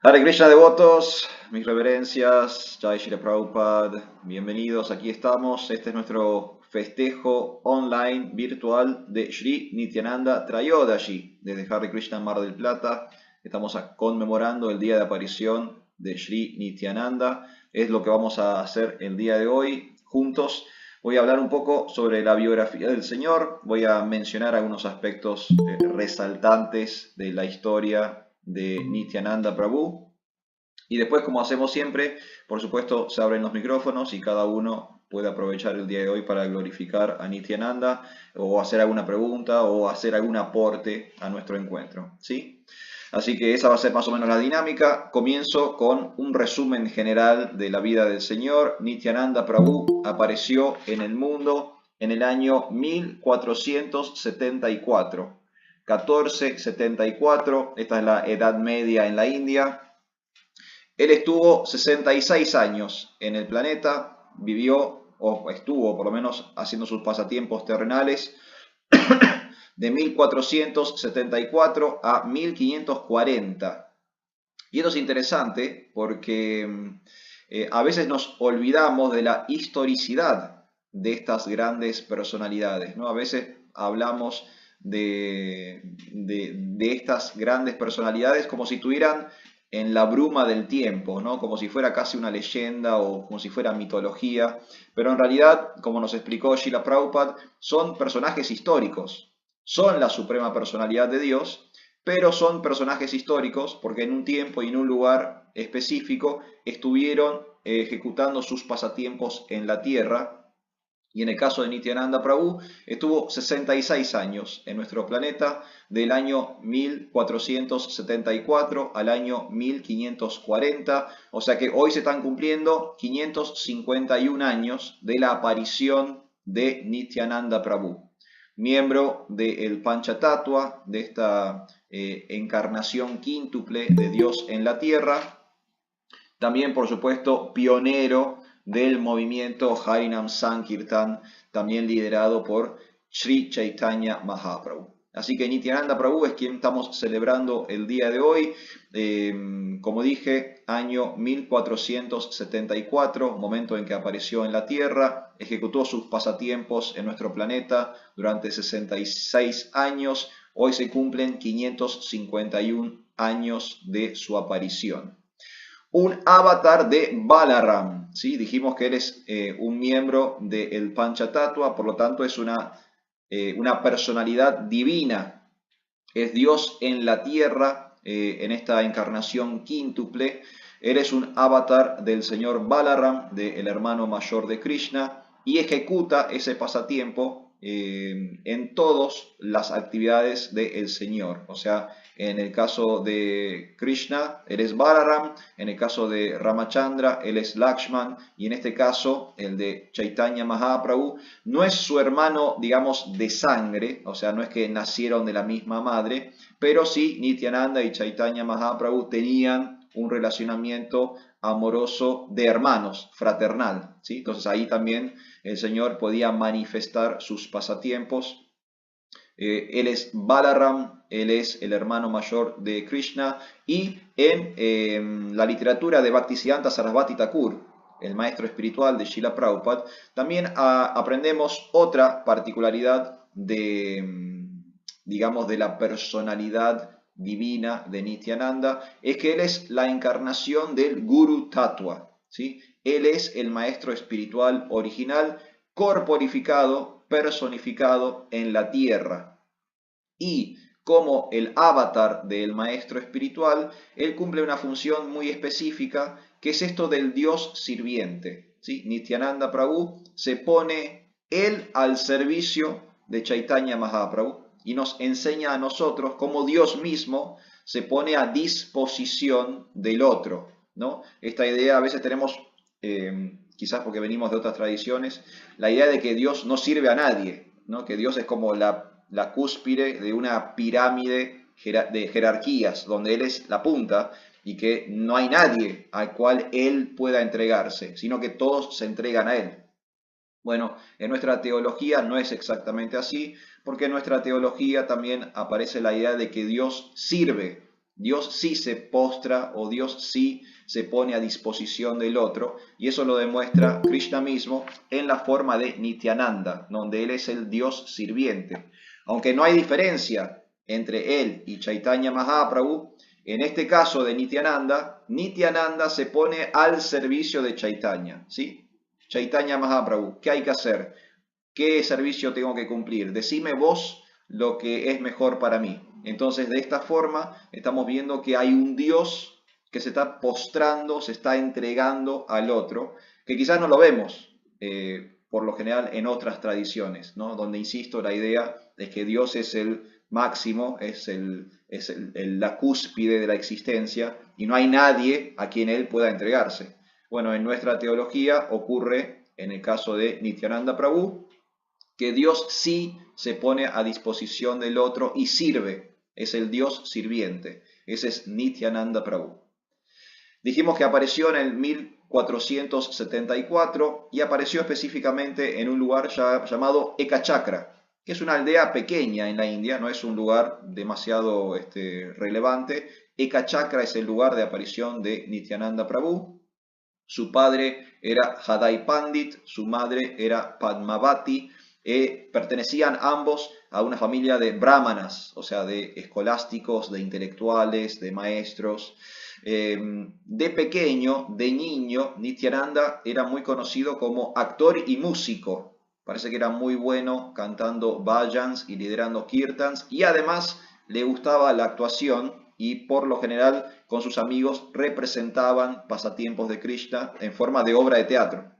Hare Krishna devotos, mis reverencias, Jai Shri Prabhupada, bienvenidos, aquí estamos. Este es nuestro festejo online virtual de Shri Nityananda Trayodashi desde Hare Krishna Mar del Plata. Estamos conmemorando el día de aparición de Shri Nityananda. Es lo que vamos a hacer el día de hoy juntos. Voy a hablar un poco sobre la biografía del Señor, voy a mencionar algunos aspectos resaltantes de la historia de Nityananda Prabhu. Y después, como hacemos siempre, por supuesto, se abren los micrófonos y cada uno puede aprovechar el día de hoy para glorificar a Nityananda o hacer alguna pregunta o hacer algún aporte a nuestro encuentro, ¿sí? Así que esa va a ser más o menos la dinámica. Comienzo con un resumen general de la vida del Señor. Nityananda Prabhu apareció en el mundo en el año 1474. 1474, esta es la Edad Media en la India. Él estuvo 66 años en el planeta, vivió o estuvo por lo menos haciendo sus pasatiempos terrenales de 1474 a 1540. Y esto es interesante porque a veces nos olvidamos de la historicidad de estas grandes personalidades, ¿no? A veces hablamos de estas grandes personalidades como si tuvieran en la bruma del tiempo, ¿no? Como si fuera casi una leyenda o como si fuera mitología, pero en realidad, como nos explicó Srila Prabhupada, son personajes históricos, son la suprema personalidad de Dios, pero son personajes históricos porque en un tiempo y en un lugar específico estuvieron ejecutando sus pasatiempos en la tierra. Y en el caso de Nityananda Prabhu, estuvo 66 años en nuestro planeta, del año 1474 al año 1540, o sea que hoy se están cumpliendo 551 años de la aparición de Nityananda Prabhu, miembro del Panchatattva, de esta encarnación quíntuple de Dios en la tierra. También, por supuesto, pionero del movimiento Harinam Sankirtan, también liderado por Sri Chaitanya Mahaprabhu. Así que Nityananda Prabhu es quien estamos celebrando el día de hoy. Como dije, año 1474, momento en que apareció en la Tierra, ejecutó sus pasatiempos en nuestro planeta durante 66 años. Hoy se cumplen 551 años de su aparición. Un avatar de Balaram, ¿sí? Dijimos que él es un miembro del Panchatattva, por lo tanto es una personalidad divina, es Dios en la tierra, en esta encarnación quíntuple. Él es un avatar del señor Balaram, del hermano mayor de Krishna, y ejecuta ese pasatiempo en todas las actividades del Señor. O sea, en el caso de Krishna, él es Balaram, en el caso de Ramachandra, él es Lakshman, y en este caso, el de Chaitanya Mahaprabhu, no es su hermano, digamos, de sangre, o sea, no es que nacieron de la misma madre, pero sí Nityananda y Chaitanya Mahaprabhu tenían un relacionamiento amoroso de hermanos, fraternal, ¿sí? Entonces ahí también el Señor podía manifestar sus pasatiempos. Él es Balaram, él es el hermano mayor de Krishna, y en la literatura de Bhaktisiddhanta Sarasvati Thakur, el maestro espiritual de Srila Prabhupada, también aprendemos otra particularidad digamos, de la personalidad divina de Nityananda, es que él es la encarnación del Guru Tattva, ¿sí? Él es el maestro espiritual original, corporificado, personificado en la tierra. Y como el avatar del maestro espiritual, él cumple una función muy específica, que es esto del Dios sirviente, ¿sí? Nityananda Prabhu se pone él al servicio de Chaitanya Mahaprabhu y nos enseña a nosotros cómo Dios mismo se pone a disposición del otro, ¿no? Esta idea a veces tenemos, quizás porque venimos de otras tradiciones, la idea de que Dios no sirve a nadie, ¿no? Que Dios es como la cúspide de una pirámide de jerarquías, donde Él es la punta y que no hay nadie al cual Él pueda entregarse, sino que todos se entregan a Él. Bueno, en nuestra teología no es exactamente así, porque en nuestra teología también aparece la idea de que Dios sirve. Dios sí se postra o Dios sí se pone a disposición del otro, y eso lo demuestra Krishna mismo en la forma de Nityananda, donde él es el Dios sirviente. Aunque no hay diferencia entre él y Chaitanya Mahaprabhu, en este caso de Nityananda, Nityananda se pone al servicio de Chaitanya, ¿sí? Chaitanya Mahaprabhu, ¿qué hay que hacer? ¿Qué servicio tengo que cumplir? Decime vos lo que es mejor para mí. Entonces, de esta forma, estamos viendo que hay un Dios que se está postrando, se está entregando al otro, que quizás no lo vemos por lo general en otras tradiciones, ¿no? Donde, insisto, la idea es que Dios es el máximo, es la cúspide de la existencia y no hay nadie a quien Él pueda entregarse. Bueno, en nuestra teología ocurre, en el caso de Nityananda Prabhu, que Dios sí se pone a disposición del otro y sirve, es el Dios sirviente, ese es Nityananda Prabhu. Dijimos que apareció en el 1474 y apareció específicamente en un lugar llamado Ekachakra, que es una aldea pequeña en la India, no es un lugar demasiado relevante. Ekachakra es el lugar de aparición de Nityananda Prabhu. Su padre era Hadai Pandit, su madre era Padmavati. Pertenecían ambos a una familia de brahmanas, o sea, de escolásticos, de intelectuales, de maestros. De pequeño, de niño, Nityananda era muy conocido como actor y músico. Parece que era muy bueno cantando bhajans y liderando kirtans, y además le gustaba la actuación y por lo general con sus amigos representaban pasatiempos de Krishna en forma de obra de teatro.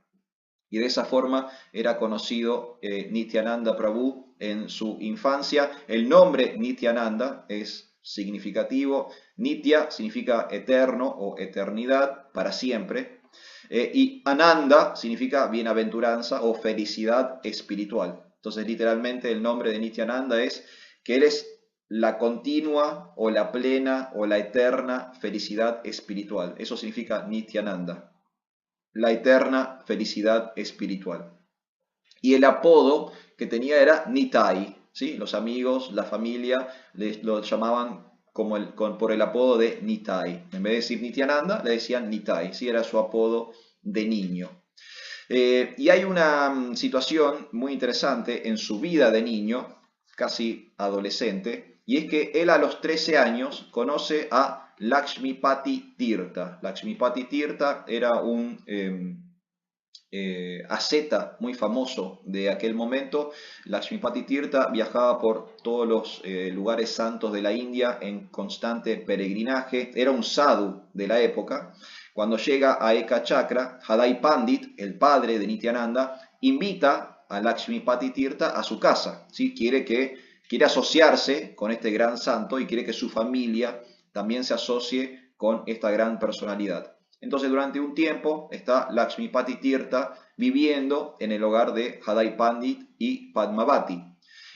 Y de esa forma era conocido Nityananda Prabhu en su infancia. El nombre Nityananda es significativo. Nitya significa eterno o eternidad, para siempre. Y Ananda significa bienaventuranza o felicidad espiritual. Entonces, literalmente, el nombre de Nityananda es que él es la continua o la plena o la eterna felicidad espiritual. Eso significa Nityananda, la eterna felicidad espiritual. Y el apodo que tenía era Nitai, ¿sí? Los amigos, la familia lo llamaban por el apodo de Nitai. En vez de decir Nityananda, le decían Nitai, ¿sí? Era su apodo de niño. Y hay una situación muy interesante en su vida de niño, casi adolescente, y es que él a los 13 años conoce a Lakshmipati Tirtha. Lakshmipati Tirtha era un asceta muy famoso de aquel momento. Lakshmipati Tirtha viajaba por todos los lugares santos de la India en constante peregrinaje. Era un sadhu de la época. Cuando llega a Ekachakra, Hadai Pandit, el padre de Nityananda, invita a Lakshmipati Tirtha a su casa, ¿sí? Quiere asociarse con este gran santo y quiere que su familia también se asocie con esta gran personalidad. Entonces, durante un tiempo está Lakshmipati Tirtha viviendo en el hogar de Hadai Pandit y Padmavati.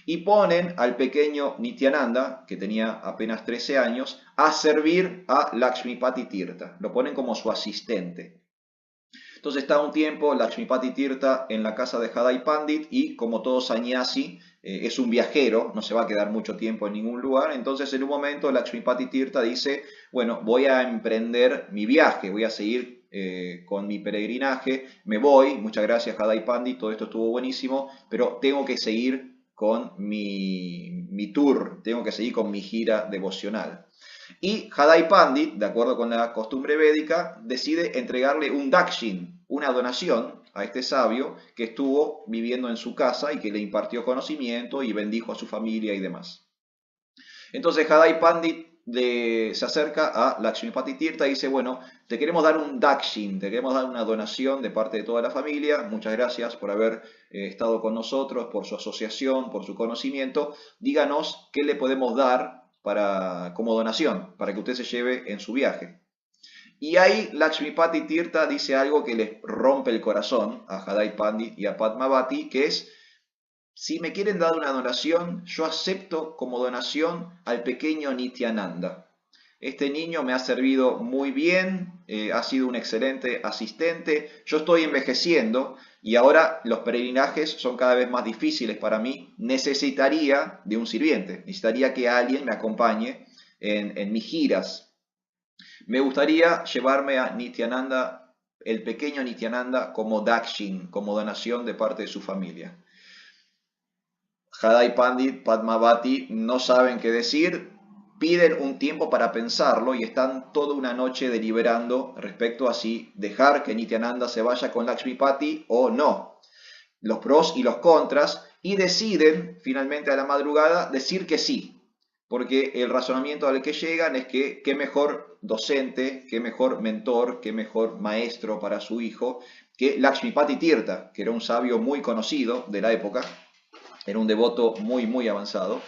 Y ponen al pequeño Nityananda, que tenía apenas 13 años, a servir a Lakshmipati Tirtha. Lo ponen como su asistente. Entonces está un tiempo Lakshmipati Tirtha en la casa de Hadai Pandit y, como todo sannyasi, es un viajero, no se va a quedar mucho tiempo en ningún lugar. Entonces, en un momento, Lakshmipati Tirtha dice: bueno, voy a emprender mi viaje, voy a seguir con mi peregrinaje, me voy, muchas gracias Hadai Pandit, todo esto estuvo buenísimo, pero tengo que seguir con mi tour, tengo que seguir con mi gira devocional. Y Hadai Pandit, de acuerdo con la costumbre védica, decide entregarle un dakshin, una donación, a este sabio que estuvo viviendo en su casa y que le impartió conocimiento y bendijo a su familia y demás. Entonces Hadai Pandit se acerca a Lakshmipati Tirtha y dice: bueno, te queremos dar un dakshin, te queremos dar una donación de parte de toda la familia, muchas gracias por haber estado con nosotros, por su asociación, por su conocimiento, díganos qué le podemos dar como donación, para que usted se lleve en su viaje. Y ahí Lakshmipati Tirtha dice algo que les rompe el corazón a Hadai Pandit y a Padmavati, que es: si me quieren dar una donación, yo acepto como donación al pequeño Nityananda. Este niño me ha servido muy bien, ha sido un excelente asistente, yo estoy envejeciendo y ahora los peregrinajes son cada vez más difíciles para mí, necesitaría de un sirviente, necesitaría que alguien me acompañe en mis giras. Me gustaría llevarme a Nityananda, el pequeño Nityananda, como Dakshin, como donación de parte de su familia. Jadai Pandit, Padmavati no saben qué decir, piden un tiempo para pensarlo y están toda una noche deliberando respecto a si dejar que Nityananda se vaya con Lakshmipati o no, los pros y los contras, y deciden finalmente a la madrugada decir que sí, porque el razonamiento al que llegan es que qué mejor docente, qué mejor mentor, qué mejor maestro para su hijo que Lakshmipati Tirtha, que era un sabio muy conocido de la época, era un devoto muy avanzado.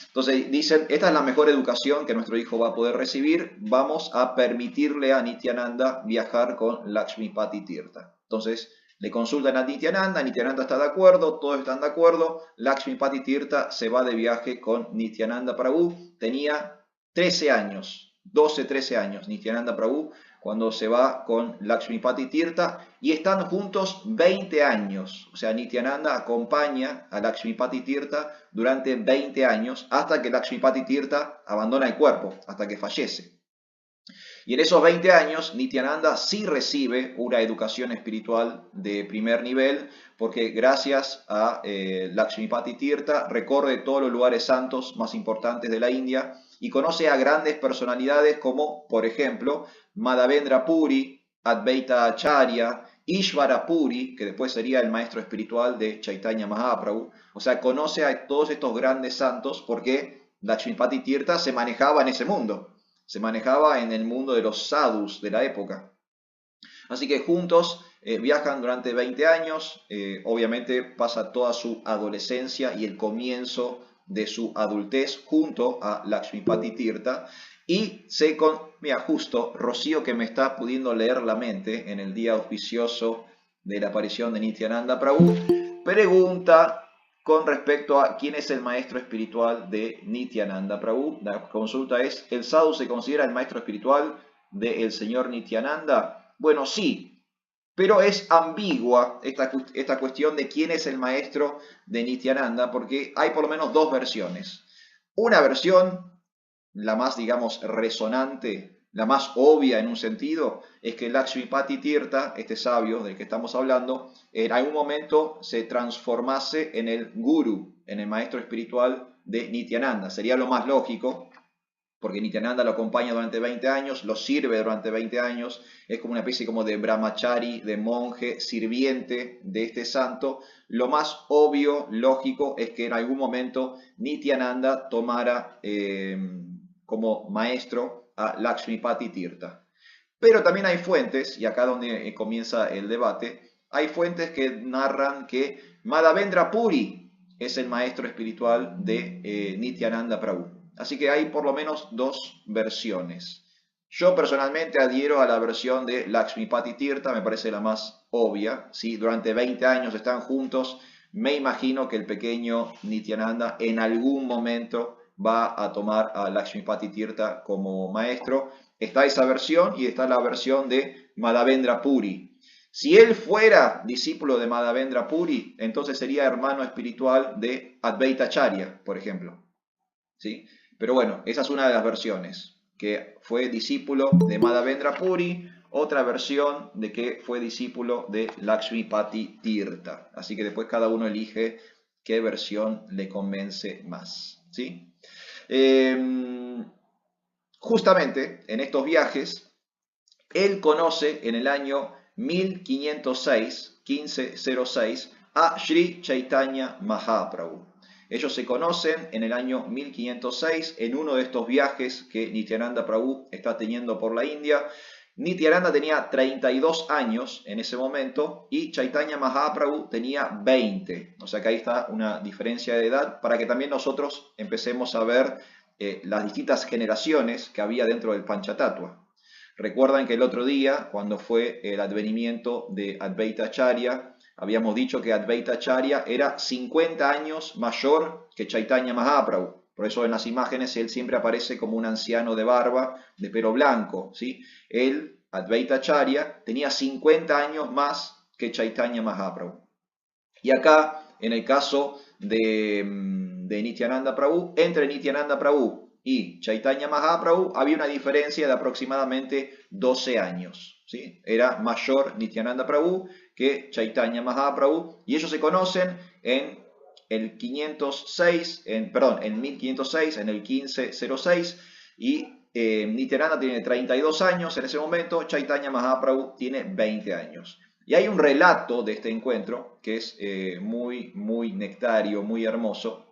Entonces dicen, esta es la mejor educación que nuestro hijo va a poder recibir, vamos a permitirle a Nityananda viajar con Lakshmipati Tirtha. Entonces le consultan a Nityananda, Nityananda está de acuerdo, todos están de acuerdo, Lakshmipati Tirtha se va de viaje con Nityananda Prabhu, tenía 13 años, 12-13 años Nityananda Prabhu cuando se va con Lakshmipati Tirtha y están juntos 20 años. O sea, Nityananda acompaña a Lakshmipati Tirtha durante 20 años hasta que Lakshmipati Tirtha abandona el cuerpo, hasta que fallece. Y en esos 20 años, Nityananda sí recibe una educación espiritual de primer nivel, porque gracias a Lakshmipati Tirtha recorre todos los lugares santos más importantes de la India y conoce a grandes personalidades como, por ejemplo, Madhavendra Puri, Advaita Acharya, Ishvara Puri, que después sería el maestro espiritual de Chaitanya Mahaprabhu. O sea, conoce a todos estos grandes santos porque Lakshmipati Tirtha se manejaba en ese mundo. Se manejaba en el mundo de los sadhus de la época. Así que juntos viajan durante 20 años, obviamente pasa toda su adolescencia y el comienzo de su adultez junto a Lakshmipati Tirtha. Y mira, justo Rocío, que me está pudiendo leer la mente en el día auspicioso de la aparición de Nityananda Prabhu, pregunta con respecto a quién es el maestro espiritual de Nityananda Prabhu. La consulta es, ¿el sadhu se considera el maestro espiritual del señor Nityananda? Bueno, sí, pero es ambigua esta cuestión de quién es el maestro de Nityananda, porque hay por lo menos dos versiones. Una versión, la más, digamos, resonante, la más obvia en un sentido, es que Lakshmipati Tirtha, este sabio del que estamos hablando, en algún momento se transformase en el guru, en el maestro espiritual de Nityananda. Sería lo más lógico, porque Nityananda lo acompaña durante 20 años, lo sirve durante 20 años, es como una especie como de brahmachari, de monje, sirviente de este santo. Lo más obvio, lógico, es que en algún momento Nityananda tomara como maestro a Lakshmipati Tirtha. Pero también hay fuentes, y acá donde comienza el debate, hay fuentes que narran que Madhavendra Puri es el maestro espiritual de Nityananda Prabhu. Así que hay por lo menos dos versiones. Yo personalmente adhiero a la versión de Lakshmipati Tirtha, me parece la más obvia. ¿Sí? Durante 20 años están juntos, me imagino que el pequeño Nityananda en algún momento va a tomar a Lakshmipati Tirtha como maestro. Está esa versión y está la versión de Madhavendra Puri. Si él fuera discípulo de Madhavendra Puri, entonces sería hermano espiritual de Advaita Acharya, por ejemplo. ¿Sí? Pero bueno, esa es una de las versiones, que fue discípulo de Madhavendra Puri, otra versión de que fue discípulo de Lakshmipati Tirtha. Así que después cada uno elige qué versión le convence más. ¿Sí? Justamente en estos viajes, él conoce en el año 1506, 1506, a Sri Chaitanya Mahaprabhu. Ellos se conocen en el año 1506 en uno de estos viajes que Nityananda Prabhu está teniendo por la India. Nityananda tenía 32 años en ese momento y Chaitanya Mahaprabhu tenía 20. O sea que ahí está una diferencia de edad para que también nosotros empecemos a ver las distintas generaciones que había dentro del Panchatattva. Recuerdan que el otro día, cuando fue el advenimiento de Advaita Acharya, habíamos dicho que Advaita Acharya era 50 años mayor que Chaitanya Mahaprabhu. Por eso en las imágenes él siempre aparece como un anciano de barba, de pelo blanco. ¿Sí? Él, Advaita Acharya, tenía 50 años más que Chaitanya Mahaprabhu. Y acá, en el caso de Nityananda Prabhu, entre Nityananda Prabhu y Chaitanya Mahaprabhu había una diferencia de aproximadamente 12 años, ¿sí? Era mayor Nityananda Prabhu que Chaitanya Mahaprabhu, y ellos se conocen en el 506, en 1506, en el 1506, y Nityananda tiene 32 años en ese momento, Chaitanya Mahaprabhu tiene 20 años. Y hay un relato de este encuentro que es muy nectario, muy hermoso,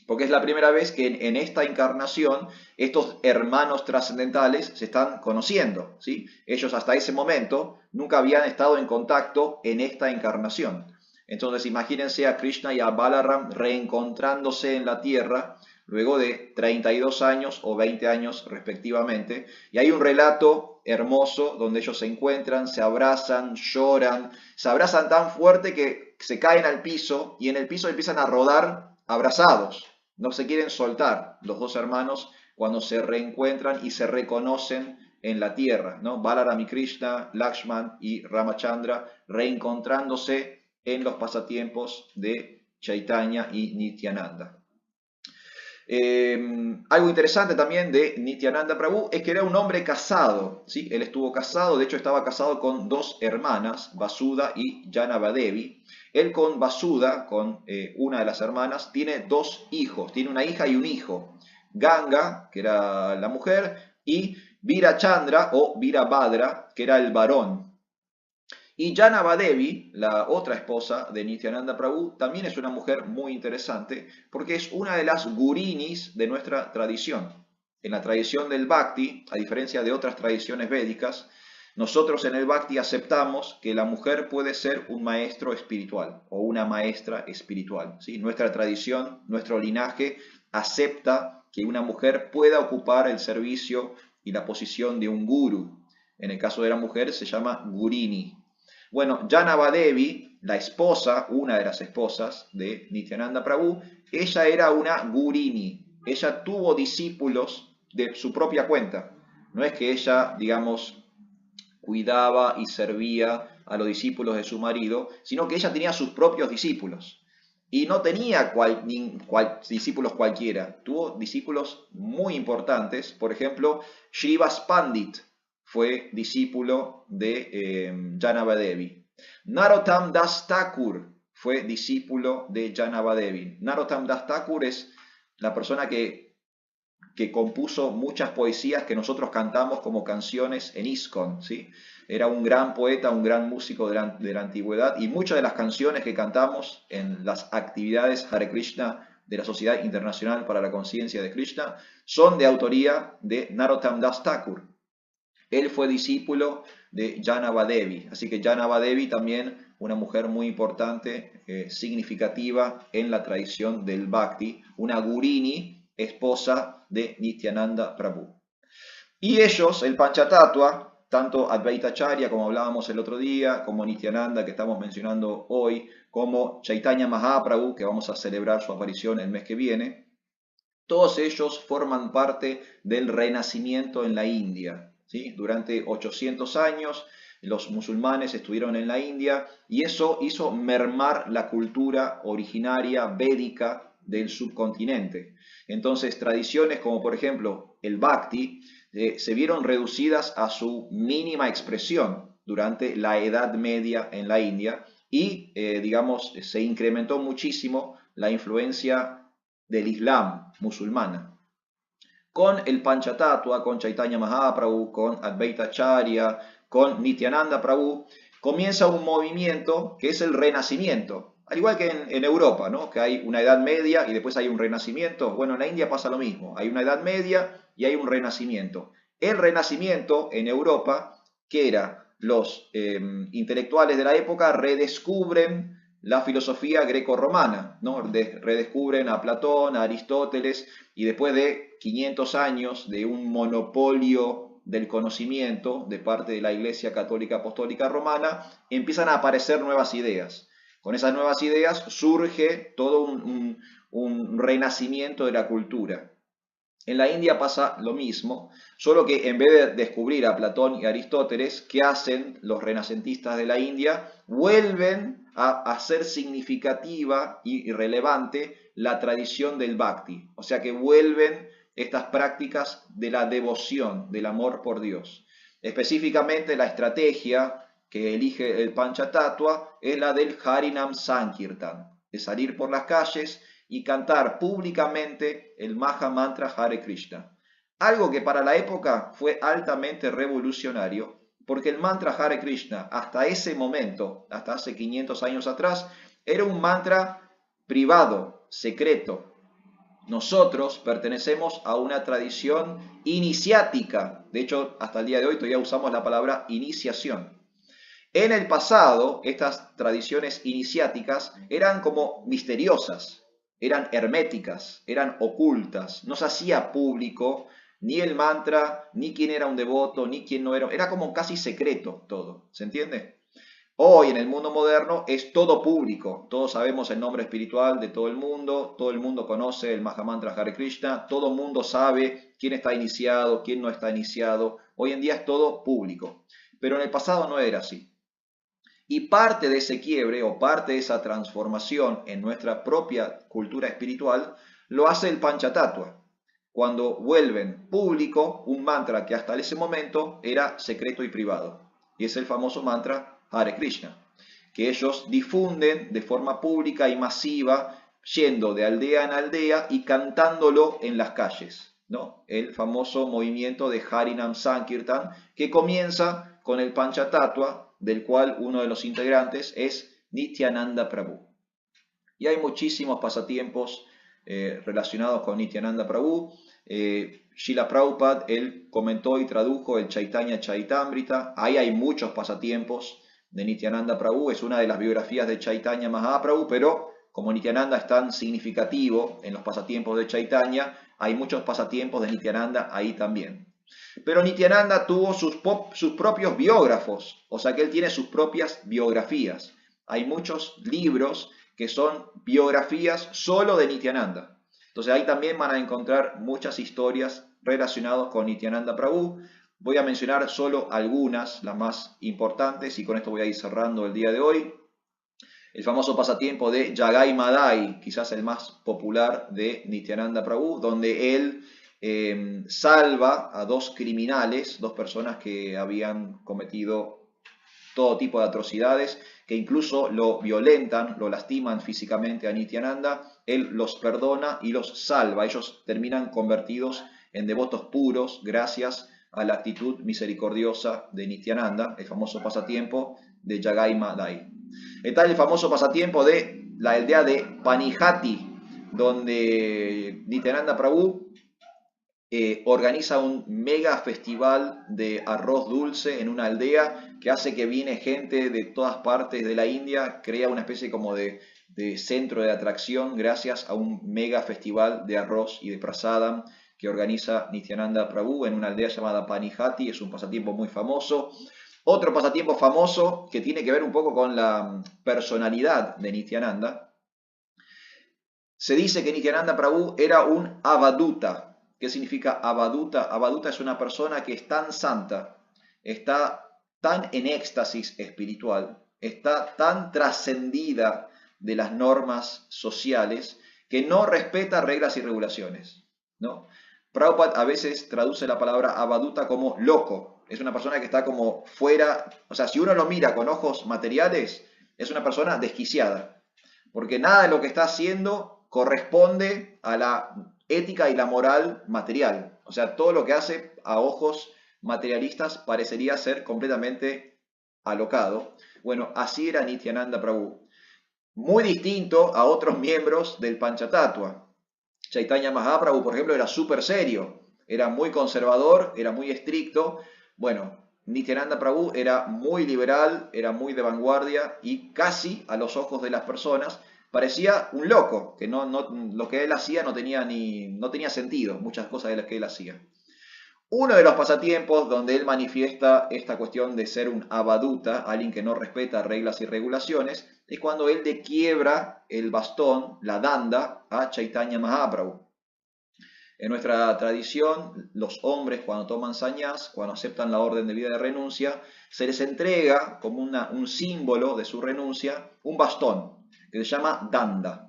porque es la primera vez que en esta encarnación estos hermanos trascendentales se están conociendo, ¿sí? Ellos hasta ese momento nunca habían estado en contacto en esta encarnación. Entonces imagínense a Krishna y a Balaram reencontrándose en la tierra luego de 32 años o 20 años respectivamente. Y hay un relato hermoso donde ellos se encuentran, se abrazan, lloran, se abrazan tan fuerte que se caen al piso y en el piso empiezan a rodar abrazados. No se quieren soltar los dos hermanos cuando se reencuentran y se reconocen en la tierra, ¿no? Balaram y Krishna, Lakshman y Ramachandra reencontrándose en los pasatiempos de Chaitanya y Nityananda. Algo interesante también de Nityananda Prabhu es que era un hombre casado, ¿sí? Él estuvo casado, de hecho estaba casado con dos hermanas, Vasudha y Janavadevi. Él con Vasudha, con una de las hermanas, tiene dos hijos, tiene una hija y un hijo. Ganga, que era la mujer, y Virachandra o Virabhadra, que era el varón. Y Janavadevi, la otra esposa de Nityananda Prabhu, también es una mujer muy interesante porque es una de las gurinis de nuestra tradición. En la tradición del Bhakti, a diferencia de otras tradiciones védicas, nosotros en el Bhakti aceptamos que la mujer puede ser un maestro espiritual o una maestra espiritual, ¿sí? Nuestra tradición, nuestro linaje acepta que una mujer pueda ocupar el servicio y la posición de un guru. En el caso de la mujer se llama gurini. Bueno, Janavadevi, la esposa, una de las esposas de Nityananda Prabhu, ella era una gurini. Ella tuvo discípulos de su propia cuenta. No es que ella, digamos, cuidaba y servía a los discípulos de su marido, sino que ella tenía sus propios discípulos. Y no tenía discípulos cualquiera. Tuvo discípulos muy importantes. Por ejemplo, Shrivas Pandit fue discípulo de Janavadevi. Narottam Das Thakur fue discípulo de Janavadevi. Narottam Das Thakur es la persona que compuso muchas poesías que nosotros cantamos como canciones en ISKCON, ¿sí? Era un gran poeta, un gran músico de la antigüedad, y muchas de las canciones que cantamos en las actividades Hare Krishna de la Sociedad Internacional para la Conciencia de Krishna son de autoría de Narottam Das Thakur. Él fue discípulo de Janavadevi, así que Janavadevi también una mujer muy importante, significativa en la tradición del Bhakti, una gurini, esposa de Nityananda Prabhu. Y ellos, el Panchatattva, tanto Advaita Acharya, como hablábamos el otro día, como Nityananda, que estamos mencionando hoy, como Chaitanya Mahaprabhu, que vamos a celebrar su aparición el mes que viene, todos ellos forman parte del renacimiento en la India. ¿Sí? Durante 800 años los musulmanes estuvieron en la India y eso hizo mermar la cultura originaria védica del subcontinente. Entonces tradiciones como por ejemplo el Bhakti se vieron reducidas a su mínima expresión durante la Edad Media en la India y digamos se incrementó muchísimo la influencia del Islam musulmana. Con el Panchatattva, con Chaitanya Mahaprabhu, con Advaita Acharya, con Nityananda Prabhu, comienza un movimiento que es el renacimiento. Al igual que en Europa, ¿no? Que hay una edad media y después hay un renacimiento. Bueno, en la India pasa lo mismo. Hay una edad media y hay un renacimiento. El renacimiento en Europa, que era los intelectuales de la época redescubren la filosofía greco-romana, ¿no? Redescubren a Platón, a Aristóteles, y después de 500 años de un monopolio del conocimiento de parte de la Iglesia Católica Apostólica Romana, empiezan a aparecer nuevas ideas. Con esas nuevas ideas surge todo un renacimiento de la cultura. En la India pasa lo mismo, solo que en vez de descubrir a Platón y Aristóteles, ¿qué hacen los renacentistas de la India? Vuelven a hacer significativa y relevante la tradición del Bhakti. O sea que vuelven estas prácticas de la devoción, del amor por Dios. Específicamente la estrategia que elige el Panchatattva es la del Harinam Sankirtan, de salir por las calles y cantar públicamente el Maha Mantra Hare Krishna. Algo que para la época fue altamente revolucionario, porque el mantra Hare Krishna hasta ese momento, hasta hace 500 años atrás, era un mantra privado, secreto. Nosotros pertenecemos a una tradición iniciática. De hecho, hasta el día de hoy todavía usamos la palabra iniciación. En el pasado, estas tradiciones iniciáticas eran como misteriosas, eran herméticas, eran ocultas. No se hacía público ni el mantra, ni quién era un devoto, ni quién no era. Era como casi secreto todo. ¿Se entiende? Hoy en el mundo moderno es todo público, todos sabemos el nombre espiritual de todo el mundo conoce el Mahamantra Hare Krishna, todo el mundo sabe quién está iniciado, quién no está iniciado, hoy en día es todo público, pero en el pasado no era así. Y parte de ese quiebre o parte de esa transformación en nuestra propia cultura espiritual lo hace el Panchatattva, cuando vuelven público un mantra que hasta ese momento era secreto y privado, y es el famoso mantra Hare Krishna, que ellos difunden de forma pública y masiva, yendo de aldea en aldea y cantándolo en las calles, ¿no? El famoso movimiento de Harinam Sankirtan, que comienza con el Panchatattva, del cual uno de los integrantes es Nityananda Prabhu. Y hay muchísimos pasatiempos relacionados con Nityananda Prabhu. Srila Prabhupada, él comentó y tradujo el Chaitanya Chaitamrita. Ahí hay muchos pasatiempos de Nityananda Prabhu, es una de las biografías de Chaitanya Mahaprabhu, pero como Nityananda es tan significativo en los pasatiempos de Chaitanya, hay muchos pasatiempos de Nityananda ahí también. Pero Nityananda tuvo sus propios biógrafos, o sea que él tiene sus propias biografías. Hay muchos libros que son biografías solo de Nityananda. Entonces ahí también van a encontrar muchas historias relacionadas con Nityananda Prabhu. Voy a mencionar solo algunas, las más importantes, y con esto voy a ir cerrando el día de hoy. El famoso pasatiempo de Jagai Madai, quizás el más popular de Nityananda Prabhu, donde él salva a dos criminales, dos personas que habían cometido todo tipo de atrocidades, que incluso lo violentan, lo lastiman físicamente a Nityananda. Él los perdona y los salva. Ellos terminan convertidos en devotos puros gracias a la actitud misericordiosa de Nityananda, el famoso pasatiempo de Jagai Madai. Está el famoso pasatiempo de la aldea de Panihati, donde Nityananda Prabhu organiza un mega festival de arroz dulce en una aldea que hace que viene gente de todas partes de la India, crea una especie como de centro de atracción gracias a un mega festival de arroz y de prasadam que organiza Nityananda Prabhu en una aldea llamada Panihati. Es un pasatiempo muy famoso. Otro pasatiempo famoso que tiene que ver un poco con la personalidad de Nityananda. Se dice que Nityananda Prabhu era un avaduta. ¿Qué significa avaduta? Avaduta es una persona que es tan santa, está tan en éxtasis espiritual, está tan trascendida de las normas sociales que no respeta reglas y regulaciones, ¿no? Prabhupada a veces traduce la palabra avaduta como loco. Es una persona que está como fuera, o sea, si uno lo mira con ojos materiales, es una persona desquiciada, porque nada de lo que está haciendo corresponde a la ética y la moral material. O sea, todo lo que hace a ojos materialistas parecería ser completamente alocado. Bueno, así era Nityananda Prabhu. Muy distinto a otros miembros del Panchatattva. Chaitanya Mahaprabhu, por ejemplo, era súper serio, era muy conservador, era muy estricto. Bueno, Nityananda Prabhu era muy liberal, era muy de vanguardia y casi a los ojos de las personas parecía un loco, que lo que él hacía no tenía sentido, muchas cosas de las que él hacía. Uno de los pasatiempos donde él manifiesta esta cuestión de ser un avaduta, alguien que no respeta reglas y regulaciones, es cuando él le quiebra el bastón, la danda, a Chaitanya Mahaprabhu. En nuestra tradición, los hombres cuando toman sannyas, cuando aceptan la orden de vida de renuncia, se les entrega como un símbolo de su renuncia, un bastón, que se llama danda.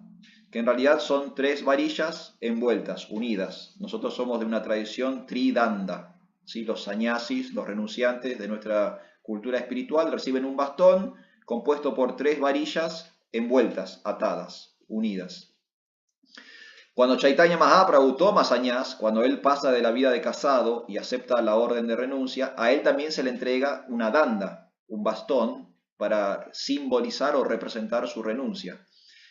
que en realidad son 3 varillas envueltas, unidas. Nosotros somos de una tradición tridanda, ¿sí? Los sannyasis, los renunciantes de nuestra cultura espiritual, reciben un bastón compuesto por 3 varillas envueltas, atadas, unidas. Cuando Chaitanya Mahaprabhu toma sannyas, cuando él pasa de la vida de casado y acepta la orden de renuncia, a él también se le entrega una danda, un bastón, para simbolizar o representar su renuncia.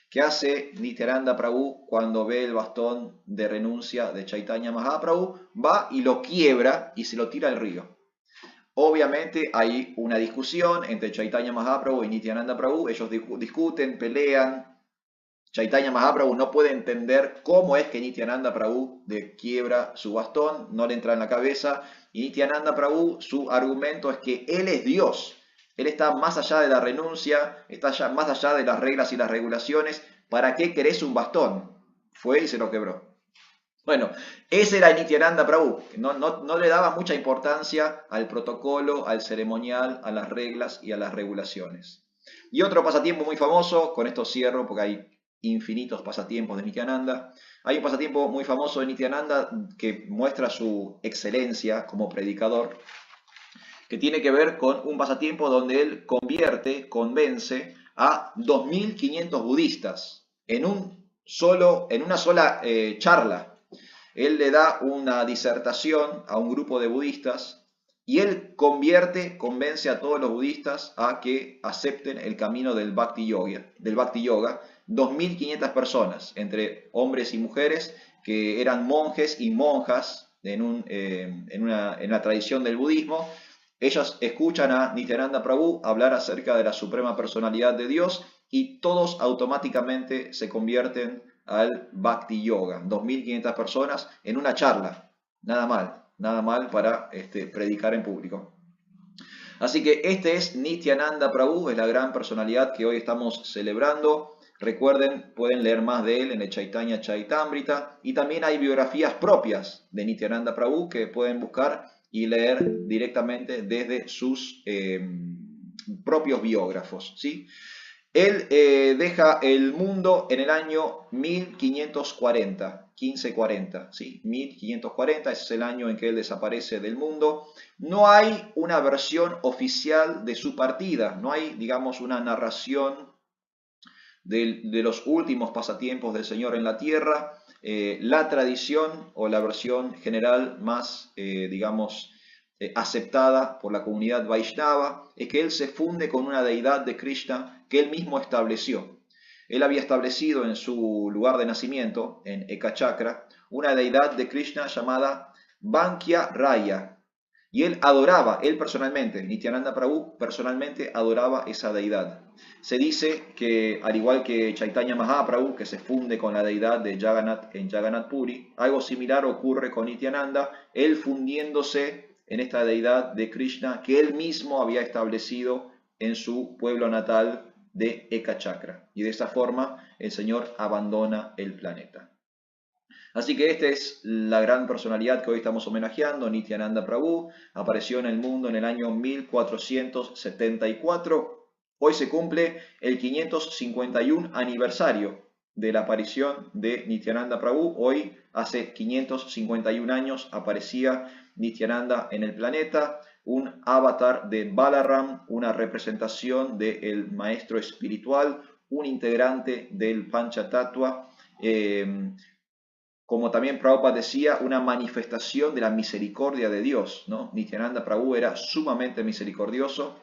¿Qué hace Nityananda Prabhu cuando ve el bastón de renuncia de Chaitanya Mahaprabhu? Va y lo quiebra y se lo tira al río. Obviamente hay una discusión entre Chaitanya Mahaprabhu y Nityananda Prabhu, ellos discuten, pelean. Chaitanya Mahaprabhu no puede entender cómo es que Nityananda Prabhu le quiebra su bastón, no le entra en la cabeza, y Nityananda Prabhu, su argumento es que él es Dios, él está más allá de la renuncia, está más allá de las reglas y las regulaciones. ¿Para qué querés un bastón? Fue y se lo quebró. Bueno, ese era Nityananda Prabhu, no le daba mucha importancia al protocolo, al ceremonial, a las reglas y a las regulaciones. Y otro pasatiempo muy famoso, con esto cierro porque hay infinitos pasatiempos de Nityananda. Hay un pasatiempo muy famoso de Nityananda que muestra su excelencia como predicador, que tiene que ver con un pasatiempo donde él convence a 2.500 budistas en una sola charla. Él le da una disertación a un grupo de budistas y él convence a todos los budistas a que acepten el camino del Bhakti Yoga. 2.500 personas, entre hombres y mujeres, que eran monjes y monjas en la tradición del budismo. Ellos escuchan a Nityananda Prabhu hablar acerca de la suprema personalidad de Dios y todos automáticamente se convierten al Bhakti Yoga. 2.500 personas en una charla. Nada mal para predicar en público. Así que este es Nityananda Prabhu, es la gran personalidad que hoy estamos celebrando. Recuerden, pueden leer más de él en el Chaitanya Chaitamrita, y también hay biografías propias de Nityananda Prabhu que pueden buscar y leer directamente desde sus propios biógrafos, ¿sí? Él deja el mundo en el año 1540, ¿sí? 1540, ese es el año en que él desaparece del mundo. No hay una versión oficial de su partida, no hay, digamos, una narración de los últimos pasatiempos del Señor en la tierra. La tradición o la versión general más, aceptada por la comunidad Vaishnava es que él se funde con una deidad de Krishna que él mismo estableció. Él había establecido en su lugar de nacimiento, en Ekachakra, una deidad de Krishna llamada Bankya Raya. Y él personalmente, Nityananda Prabhu personalmente adoraba esa deidad. Se dice que, al igual que Chaitanya Mahaprabhu, que se funde con la deidad de Jagannath en Jagannath Puri, algo similar ocurre con Nityananda, él fundiéndose en esta deidad de Krishna que él mismo había establecido en su pueblo natal de Ekachakra. Y de esa forma el Señor abandona el planeta. Así que esta es la gran personalidad que hoy estamos homenajeando, Nityananda Prabhu. Apareció en el mundo en el año 1474. Hoy se cumple el 551 aniversario de la aparición de Nityananda Prabhu. Hoy, hace 551 años, aparecía Nityananda en el planeta, un avatar de Balaram, una representación del maestro espiritual, un integrante del Panchatattva, como también Prabhupada decía, una manifestación de la misericordia de Dios, ¿no? Nityananda Prabhu era sumamente misericordioso.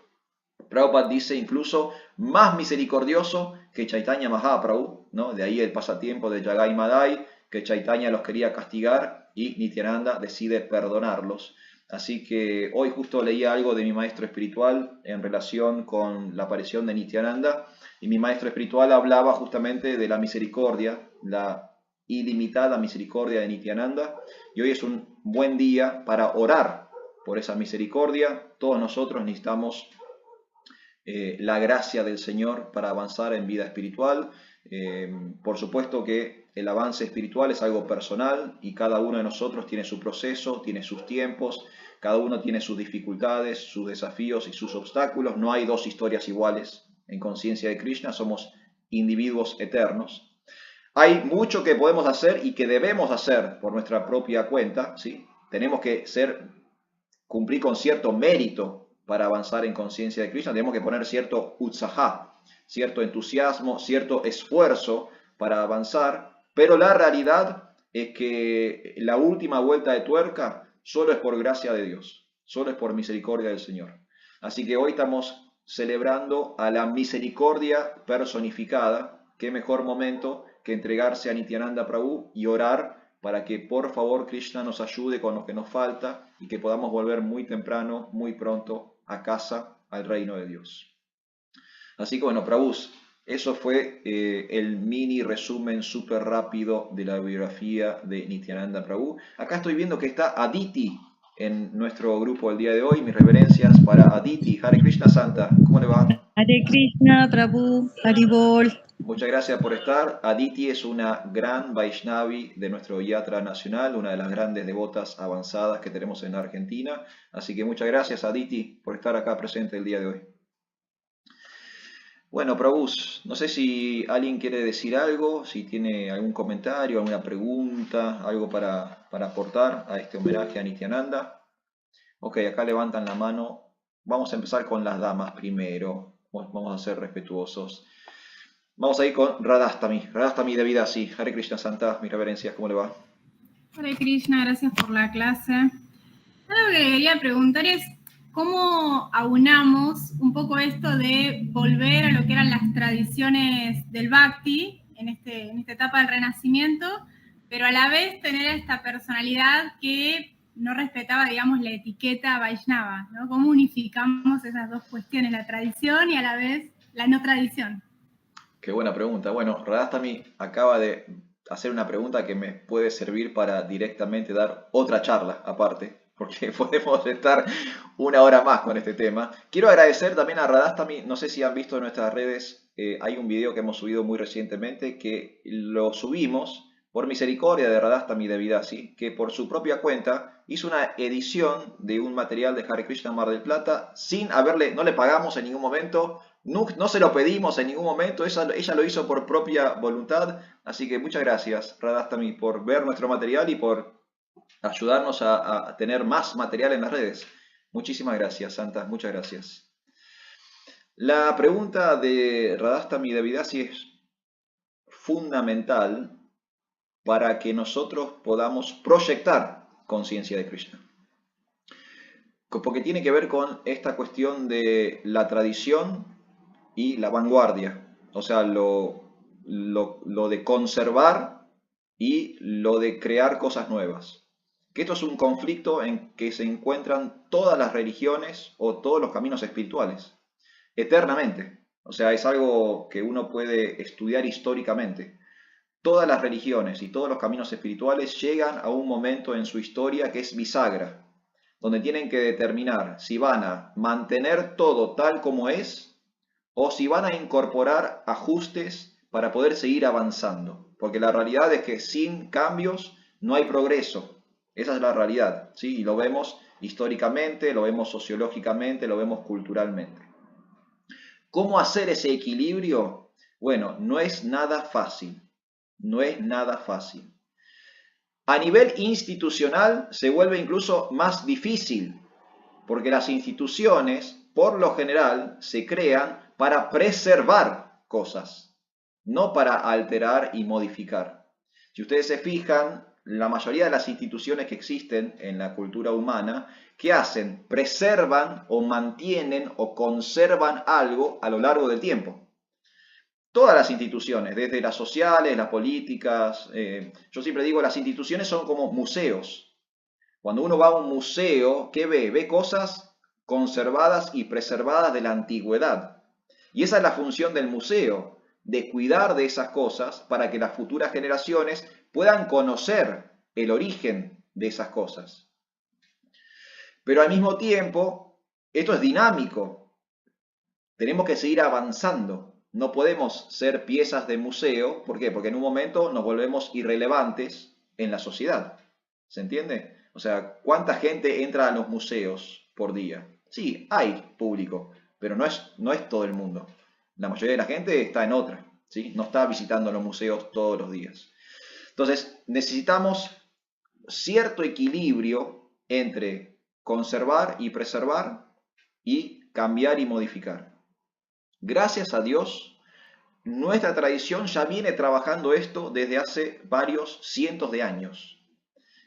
Prabhupada dice incluso más misericordioso que Chaitanya Mahaprabhu, ¿no? De ahí el pasatiempo de Jagai Madai, que Chaitanya los quería castigar y Nityananda decide perdonarlos. Así que hoy justo leía algo de mi maestro espiritual en relación con la aparición de Nityananda, y mi maestro espiritual hablaba justamente de la misericordia, la ilimitada misericordia de Nityananda, y hoy es un buen día para orar por esa misericordia. Todos nosotros necesitamos la gracia del Señor para avanzar en vida espiritual. Por supuesto que el avance espiritual es algo personal y cada uno de nosotros tiene su proceso, tiene sus tiempos, cada uno tiene sus dificultades, sus desafíos y sus obstáculos. No hay dos historias iguales en conciencia de Krishna, somos individuos eternos. Hay mucho que podemos hacer y que debemos hacer por nuestra propia cuenta, ¿sí? Tenemos que cumplir con cierto mérito para avanzar en conciencia de Krishna. Tenemos que poner cierto utsaha, cierto entusiasmo, cierto esfuerzo para avanzar, pero la realidad es que la última vuelta de tuerca solo es por gracia de Dios, solo es por misericordia del Señor. Así que hoy estamos celebrando a la misericordia personificada. Qué mejor momento que entregarse a Nityananda Prabhu y orar para que por favor Krishna nos ayude con lo que nos falta y que podamos volver muy temprano, muy pronto a casa, al reino de Dios. Así que bueno, Prabhus, eso fue el mini resumen súper rápido de la biografía de Nityananda Prabhu. Acá estoy viendo que está Aditi en nuestro grupo el día de hoy. Mis reverencias para Aditi. Hare Krishna Santa, ¿cómo le va? Hare Krishna, Prabhu, Haribol. Muchas gracias por estar. Aditi es una gran Vaishnavi de nuestro Yatra Nacional, una de las grandes devotas avanzadas que tenemos en Argentina. Así que muchas gracias, Aditi, por estar acá presente el día de hoy. Bueno, Prabhus, no sé si alguien quiere decir algo, si tiene algún comentario, alguna pregunta, algo para aportar a este homenaje a Nityananda. Ok, acá levantan la mano. Vamos a empezar con las damas primero. Vamos a ser respetuosos. Vamos a ir con Radhastami. Radhastami de vida así. Hare Krishna Santa, mis reverencias, ¿cómo le va? Hare Krishna, gracias por la clase. Algo que quería preguntar es cómo aunamos un poco esto de volver a lo que eran las tradiciones del Bhakti en esta etapa del Renacimiento, pero a la vez tener esta personalidad que no respetaba, digamos, la etiqueta Vaishnava, ¿no? ¿Cómo unificamos esas dos cuestiones, la tradición y a la vez la no tradición? Qué buena pregunta. Bueno, Radhastami acaba de hacer una pregunta que me puede servir para directamente dar otra charla aparte, porque podemos estar una hora más con este tema. Quiero agradecer también a Radhastami, no sé si han visto en nuestras redes, hay un video que hemos subido muy recientemente que lo subimos por misericordia de Radhastami de Vidasi, que por su propia cuenta hizo una edición de un material de Hare Krishna Mar del Plata sin no le pagamos en ningún momento. No se lo pedimos en ningún momento, ella lo hizo por propia voluntad, así que muchas gracias, Radhastami, por ver nuestro material y por ayudarnos a tener más material en las redes. Muchísimas gracias, Santa, muchas gracias. La pregunta de Radhastami de Vidasi es fundamental para que nosotros podamos proyectar conciencia de Krishna. Porque tiene que ver con esta cuestión de la tradición y la vanguardia, o sea, lo de conservar y lo de crear cosas nuevas. Que esto es un conflicto en que se encuentran todas las religiones o todos los caminos espirituales, eternamente. O sea, es algo que uno puede estudiar históricamente. Todas las religiones y todos los caminos espirituales llegan a un momento en su historia que es bisagra, donde tienen que determinar si van a mantener todo tal como es o si van a incorporar ajustes para poder seguir avanzando. Porque la realidad es que sin cambios no hay progreso. Esa es la realidad, ¿sí? Y lo vemos históricamente, lo vemos sociológicamente, lo vemos culturalmente. ¿Cómo hacer ese equilibrio? Bueno, no es nada fácil. No es nada fácil. A nivel institucional se vuelve incluso más difícil, porque las instituciones, por lo general, se crean para preservar cosas, no para alterar y modificar. Si ustedes se fijan, la mayoría de las instituciones que existen en la cultura humana, ¿qué hacen? Preservan o mantienen o conservan algo a lo largo del tiempo. Todas las instituciones, desde las sociales, las políticas, yo siempre digo, las instituciones son como museos. Cuando uno va a un museo, ¿qué ve? Ve cosas conservadas y preservadas de la antigüedad. Y esa es la función del museo, de cuidar de esas cosas para que las futuras generaciones puedan conocer el origen de esas cosas. Pero al mismo tiempo, esto es dinámico. Tenemos que seguir avanzando. No podemos ser piezas de museo. ¿Por qué? Porque en un momento nos volvemos irrelevantes en la sociedad. ¿Se entiende? O sea, ¿cuánta gente entra a los museos por día? Sí, hay público, pero no es todo el mundo. La mayoría de la gente está en otra. ¿sí? No está visitando los museos todos los días. Entonces, necesitamos cierto equilibrio entre conservar y preservar y cambiar y modificar. Gracias a Dios, nuestra tradición ya viene trabajando esto desde hace varios cientos de años.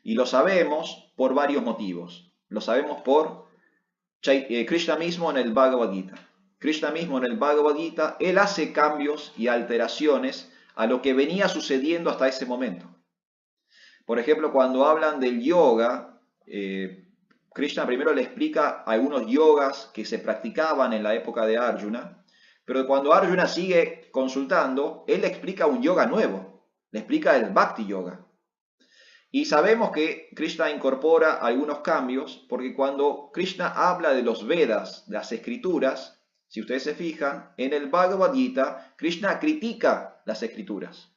Y lo sabemos por varios motivos. Lo sabemos por Krishna mismo en el Bhagavad Gita. Krishna mismo en el Bhagavad Gita, él hace cambios y alteraciones a lo que venía sucediendo hasta ese momento. Por ejemplo, cuando hablan del yoga, Krishna primero le explica algunos yogas que se practicaban en la época de Arjuna, pero cuando Arjuna sigue consultando, él le explica un yoga nuevo, le explica el Bhakti Yoga. Y sabemos que Krishna incorpora algunos cambios, porque cuando Krishna habla de los Vedas, de las escrituras, si ustedes se fijan, en el Bhagavad Gita, Krishna critica las escrituras.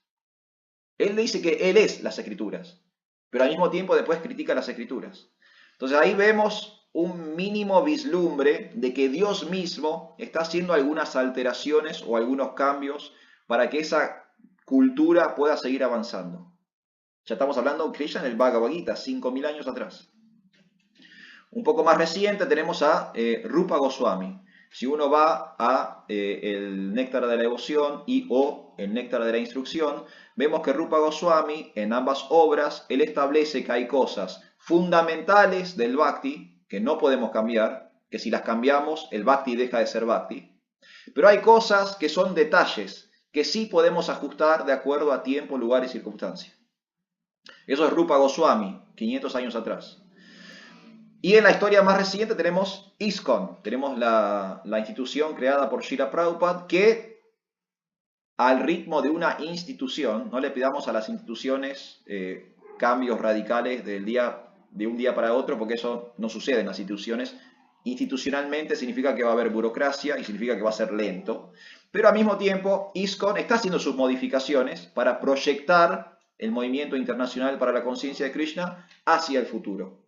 Él dice que él es las escrituras, pero al mismo tiempo después critica las escrituras. Entonces ahí vemos un mínimo vislumbre de que Dios mismo está haciendo algunas alteraciones o algunos cambios para que esa cultura pueda seguir avanzando. Ya estamos hablando de Krishna en el Bhagavad Gita, 5.000 años atrás. Un poco más reciente tenemos a Rupa Goswami. Si uno va a el Néctar de la Devoción y o el Néctar de la Instrucción, vemos que Rupa Goswami en ambas obras, él establece que hay cosas fundamentales del Bhakti que no podemos cambiar, que si las cambiamos el Bhakti deja de ser Bhakti. Pero hay cosas que son detalles que sí podemos ajustar de acuerdo a tiempo, lugar y circunstancia. Eso es Rupa Goswami, 500 años atrás. Y en la historia más reciente tenemos ISKCON, tenemos la institución creada por Srila Prabhupada, que al ritmo de una institución, no le pidamos a las instituciones cambios radicales de un día para otro, porque eso no sucede en las instituciones. Institucionalmente significa que va a haber burocracia y significa que va a ser lento. Pero al mismo tiempo, ISKCON está haciendo sus modificaciones para proyectar el movimiento internacional para la conciencia de Krishna hacia el futuro.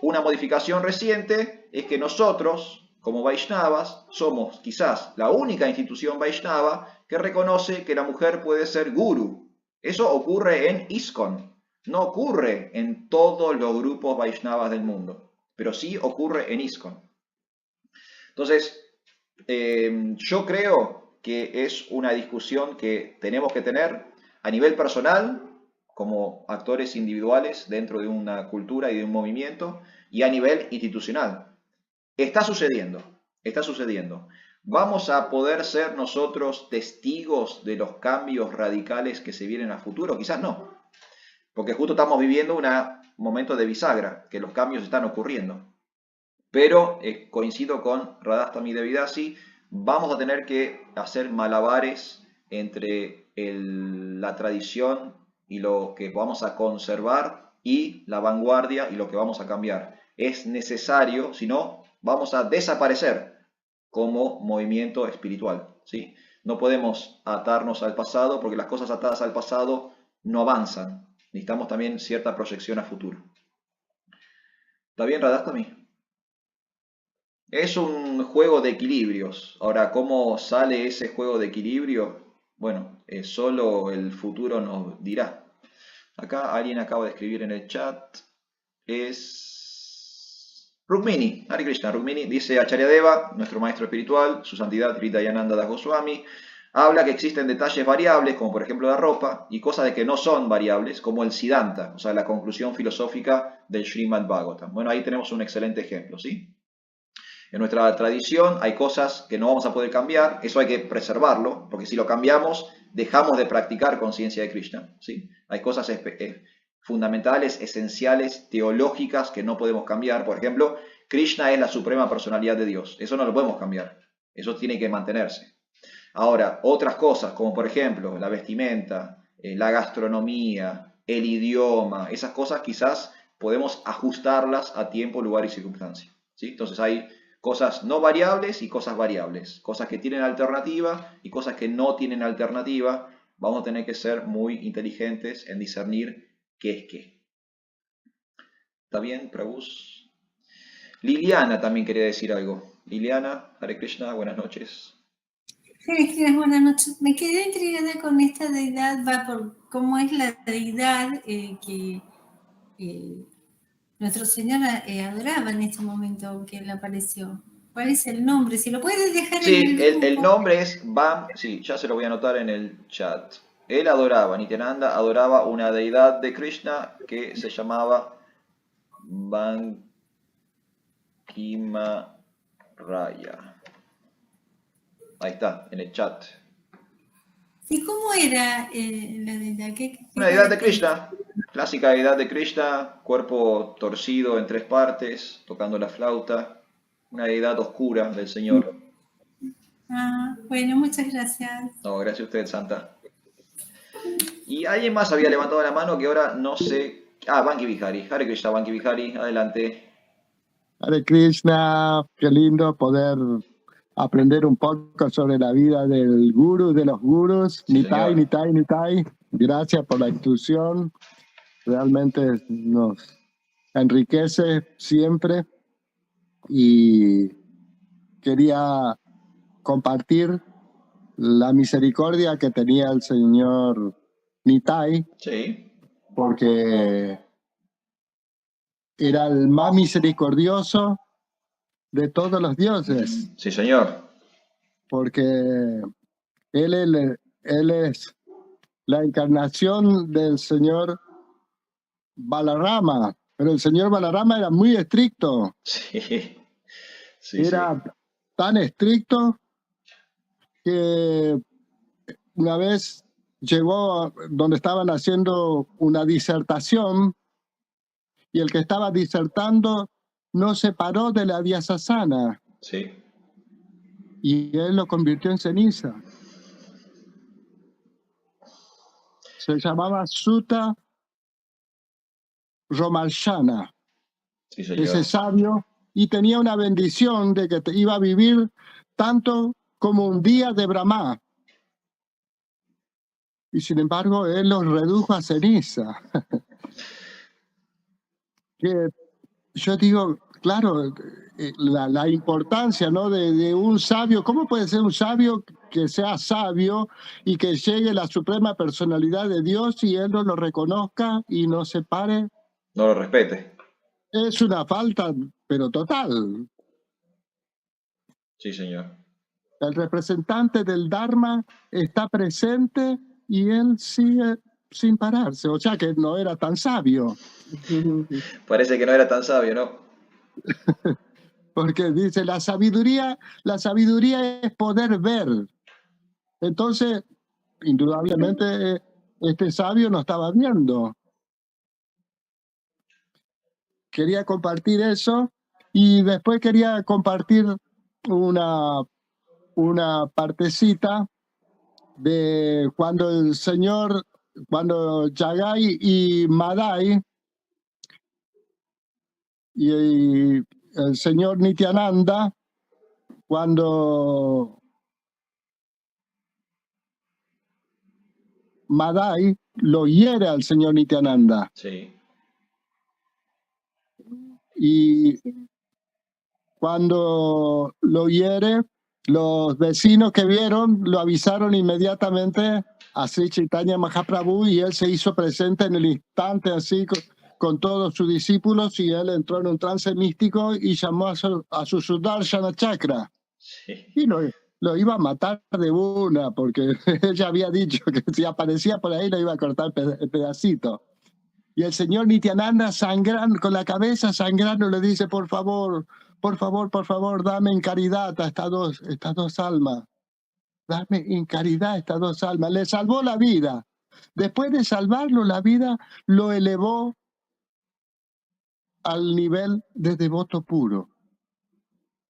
Una modificación reciente es que nosotros, como Vaishnavas, somos quizás la única institución Vaishnava que reconoce que la mujer puede ser guru. Eso ocurre en ISKCON, no ocurre en todos los grupos Vaishnavas del mundo, pero sí ocurre en ISKCON. Entonces, yo creo que es una discusión que tenemos que tener a nivel personal, como actores individuales dentro de una cultura y de un movimiento, y a nivel institucional. Está sucediendo, está sucediendo. ¿Vamos a poder ser nosotros testigos de los cambios radicales que se vienen a futuro? Quizás no, porque justo estamos viviendo un momento de bisagra, que los cambios están ocurriendo. Pero coincido con Radhastami Devidasi, vamos a tener que hacer malabares entre la tradición y lo que vamos a conservar y la vanguardia y lo que vamos a cambiar. Es necesario, si no, vamos a desaparecer como movimiento espiritual, ¿sí? No podemos atarnos al pasado porque las cosas atadas al pasado no avanzan. Necesitamos también cierta proyección a futuro. ¿Está bien, Radhastami? Es un juego de equilibrios. Ahora, ¿cómo sale ese juego de equilibrio? Bueno, solo el futuro nos dirá. Acá alguien acaba de escribir en el chat. Es Rukmini, Hare Krishna. Rukmini dice: Acharya Deva, nuestro maestro espiritual, su santidad Hridayananda Das Goswami, habla que existen detalles variables, como por ejemplo la ropa, y cosas de que no son variables, como el Siddhanta, o sea, la conclusión filosófica del Srimad Bhagavatam. Bueno, ahí tenemos un excelente ejemplo, ¿sí? En nuestra tradición hay cosas que no vamos a poder cambiar, eso hay que preservarlo, porque si lo cambiamos, dejamos de practicar conciencia de Krishna, ¿sí? Hay cosas fundamentales, esenciales, teológicas que no podemos cambiar. Por ejemplo, Krishna es la suprema personalidad de Dios, eso no lo podemos cambiar, eso tiene que mantenerse. Ahora, otras cosas, como por ejemplo la vestimenta, la gastronomía, el idioma, esas cosas quizás podemos ajustarlas a tiempo, lugar y circunstancia, ¿sí? Entonces hay cosas no variables y cosas variables, cosas que tienen alternativa y cosas que no tienen alternativa. Vamos a tener que ser muy inteligentes en discernir qué es qué. ¿Está bien, Prabhus? Liliana también quería decir algo. Liliana, Hare Krishna, buenas noches. Cristina, buenas noches. Me quedé intrigada con esta deidad, por cómo es la deidad que nuestro Señor adoraba en este momento que Él apareció. ¿Cuál es el nombre? Si lo puedes dejar en Sí, el el grupo. nombre es Bam, sí, ya se lo voy a anotar en el chat. Él adoraba, Nityananda adoraba una deidad de Krishna que se llamaba Bankima Raya. Ahí está, en el chat. ¿Y cómo era la deidad? ¿Qué Una deidad de características? Krishna, clásica deidad de Krishna, cuerpo torcido en tres partes, tocando la flauta. Una deidad oscura del Señor. Ah, bueno, muchas gracias. No, gracias a usted, Santa. Y alguien más había levantado la mano que ahora no sé. Ah, Banki Bihari. Hare Krishna, Banki Bihari, adelante. Hare Krishna, qué lindo poder aprender un poco sobre la vida del gurú, de los gurús. Sí, señor. Nitai. Gracias por la instrucción. Realmente nos enriquece siempre. Y quería compartir la misericordia que tenía el señor Nitai, Sí, porque era el más misericordioso de todos los dioses, sí, señor. porque él es la encarnación del señor Balarama, pero el señor Balarama era muy estricto, Sí, sí, era tan estricto que una vez llegó donde estaban haciendo una disertación y el que estaba disertando no se paró de la Vyasasana sí. y él lo convirtió en ceniza. Se llamaba Sutta Romarshana, Sí, señor. ese sabio, y tenía una bendición de que iba a vivir tanto como un día de Brahma. Y sin embargo, él los redujo a ceniza. Que yo digo, claro, la importancia, ¿no? de un sabio. ¿Cómo puede ser un sabio que sea sabio y que llegue la suprema personalidad de Dios y él no lo reconozca y no se pare? No lo respete. Es una falta, pero total. Sí, señor. El representante del Dharma está presente y él sigue sin pararse. O sea que no era tan sabio. Parece que no era tan sabio, ¿no? Porque dice, la sabiduría es poder ver. Entonces, indudablemente, este sabio no estaba viendo. Quería compartir eso y después quería compartir una partecita de cuando Jagai y Madai y el señor Nityananda, cuando Madai lo hiere al señor Nityananda. Sí. Y cuando lo hiere, los vecinos que vieron lo avisaron inmediatamente a Sri Chaitanya Mahaprabhu y él se hizo presente en el instante así con todos sus discípulos y él entró en un trance místico y llamó a su Sudarshana Chakra. Sí. Y lo iba a matar de una porque ella había dicho que si aparecía por ahí lo iba a cortar pedacito. Y el señor Nityananda sangrando, con la cabeza sangrando, le dice, por favor, dame en caridad a estas dos almas. Dame en caridad a estas dos almas. Le salvó la vida. Después de salvarlo la vida, lo elevó al nivel de devoto puro.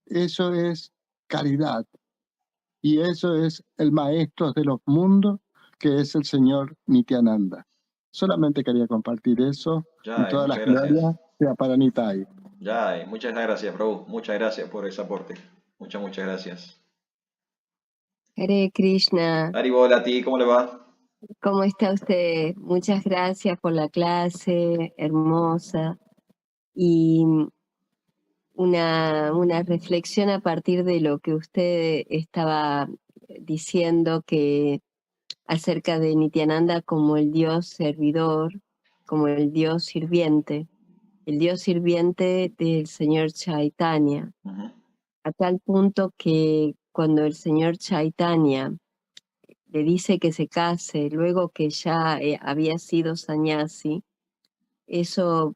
Eso es caridad. Y eso es el maestro de los mundos, que es el señor Nityananda. Solamente quería compartir eso. Y todas las glorias sea para Nitai. Ya, muchas gracias, Prabhu. Muchas gracias por ese aporte. Muchas gracias. Hare Krishna. Haribol, a ti, ¿cómo le va? ¿Cómo está usted? Muchas gracias por la clase, hermosa. Y una reflexión a partir de lo que usted estaba diciendo que acerca de Nityananda como el Dios servidor, como el Dios sirviente del Señor Chaitanya, a tal punto que cuando el Señor Chaitanya le dice que se case, luego que ya había sido sannyasi, eso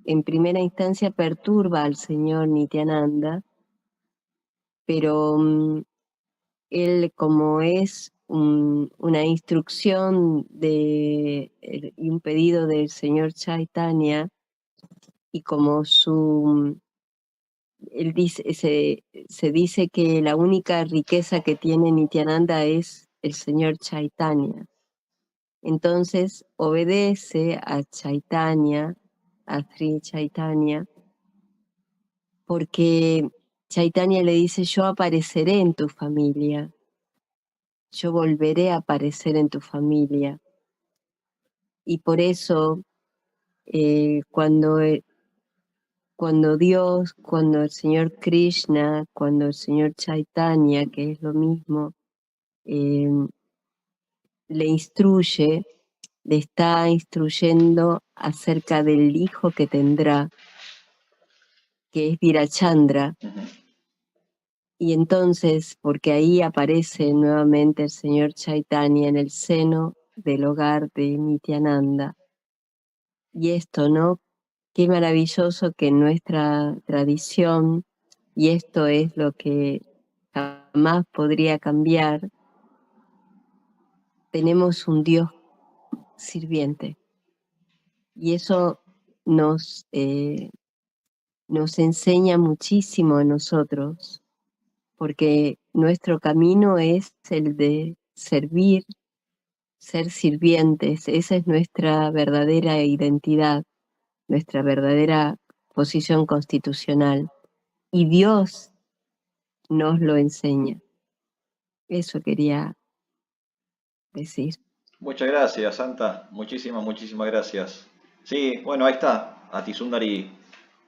en primera instancia perturba al Señor Nityananda, pero él, como es una instrucción y un pedido del Señor Chaitanya, y como él dice, se dice que la única riqueza que tiene Nityananda es el Señor Chaitanya. Entonces obedece a Chaitanya, a Sri Chaitanya, porque Chaitanya le dice: yo apareceré en tu familia, yo volveré a aparecer en tu familia. Y por eso cuando Dios, cuando el Señor Krishna, cuando el Señor Chaitanya, que es lo mismo, le instruye, le está instruyendo acerca del hijo que tendrá, que es Virachandra. Y entonces, porque ahí aparece nuevamente el Señor Chaitanya en el seno del hogar de Nityananda. Y esto, ¿no? Qué maravilloso que en nuestra tradición, y esto es lo que jamás podría cambiar, tenemos un Dios sirviente. Y eso nos enseña muchísimo a nosotros, porque nuestro camino es el de servir, ser sirvientes. Esa es nuestra verdadera identidad, nuestra verdadera posición constitucional. Y Dios nos lo enseña. Eso quería decir. Muchas gracias, Santa. Muchísimas gracias. Sí, bueno, ahí está. Atisundari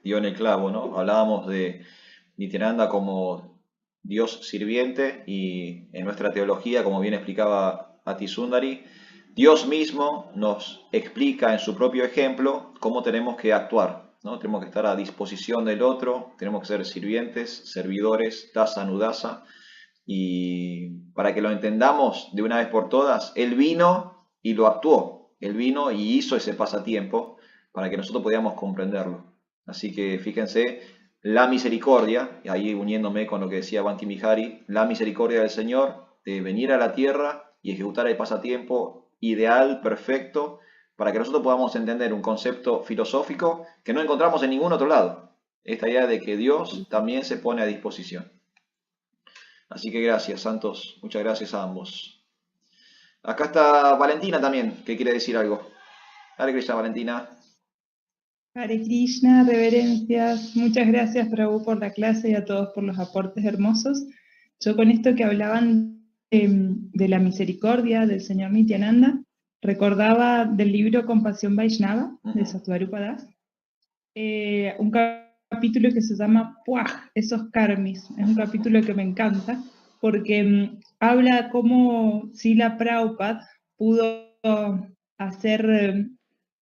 dio en el clavo, ¿no? Hablábamos de Nityananda como Dios sirviente y en nuestra teología, como bien explicaba Atisundari, Dios mismo nos explica en su propio ejemplo cómo tenemos que actuar, ¿no? Tenemos que estar a disposición del otro, tenemos que ser sirvientes, servidores, dasa nudasa. Y para que lo entendamos de una vez por todas, Él vino y lo actuó. Él vino y hizo ese pasatiempo para que nosotros podamos comprenderlo. Así que fíjense, la misericordia, y ahí uniéndome con lo que decía Banti Mihari, la misericordia del Señor de venir a la tierra y ejecutar el pasatiempo ideal, perfecto, para que nosotros podamos entender un concepto filosófico que no encontramos en ningún otro lado. Esta idea de que Dios también se pone a disposición. Así que gracias, santos. Muchas gracias a ambos. Acá está Valentina también, que quiere decir algo. Hare Krishna, Valentina. Hare Krishna, reverencias. Muchas gracias, Prabhu, por la clase y a todos por los aportes hermosos. Yo con esto que hablaban de la misericordia del señor Nityananda, recordaba del libro Compasión Vaishnava, de Sattvarupa Das, un capítulo que se llama Puaj, esos karmis. Es un capítulo que me encanta, porque habla cómo Srila Prabhupada pudo hacer